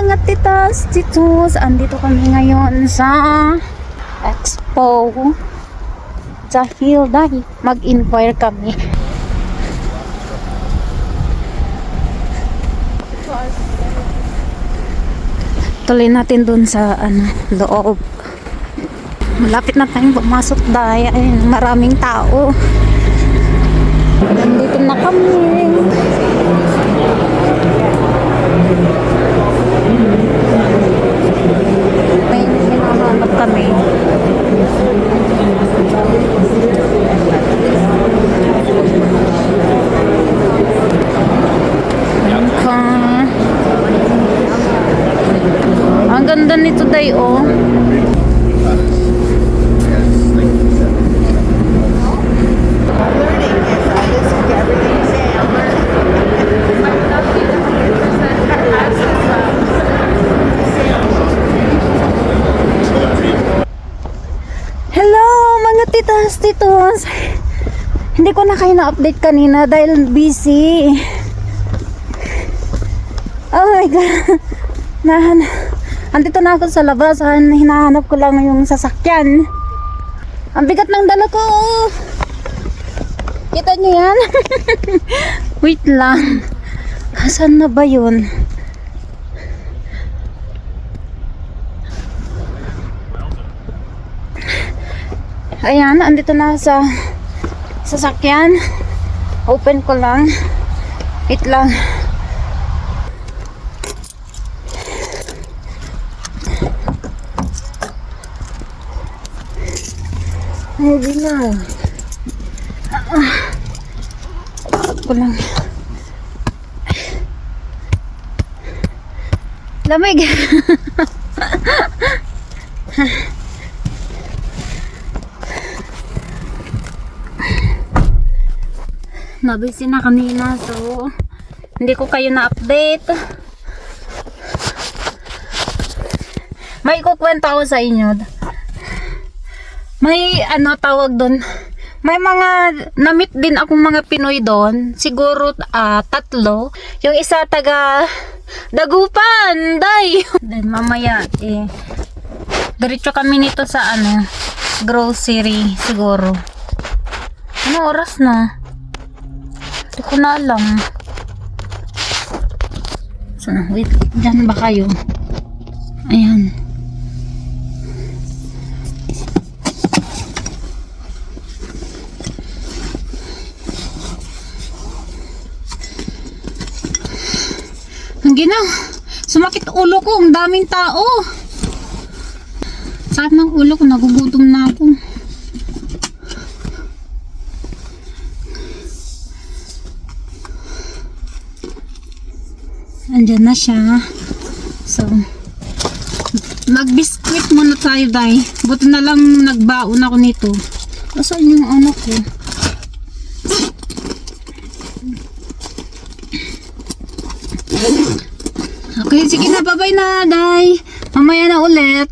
mga titas, titos, andito kami ngayon sa Expo sa Hyundai. Mag-inquire kami. Tuloy natin dun sa loob. Malapit na tayong pumasok dahil maraming tao. Nandito na kami. May hinahanap kami. Ang ganda nito day oh. Hello mga titas. Hindi ko na kayo na-update kanina dahil busy. Oh my god. Andito na ako sa labas. Hinahanap ko lang yung sasakyan. Ang bigat ng dala ko. Kita nyo yan? Wait lang. Asan na ba yun? Ayan, andito na sa sasakyan. Open ko lang. Wait lang. Hindi na. Ko lang. Lamig. Nabisi na kanina so hindi ko kayo na-update. May kukwento ako sa inyo. May tawag doon. May mga na-meet din akong mga Pinoy doon. Siguro 3. Yung isa taga Dagupan, day. Then mamaya diretso kami nito sa grocery siguro. Ano oras na? Hindi ko na alam. So, wait, dyan ba kayo? Ayan. Ang ginaw. Sumakit ulo ko. Ang daming tao. Sakit ng ulo ko. Nagugutom na ako. Andyan na siya. So, mag-biscuit muna tayo, day. Buti na lang nagbaon ako nito. Saan yung ko? Okay, sige na. Bye-bye na, day. Mamaya na ulit.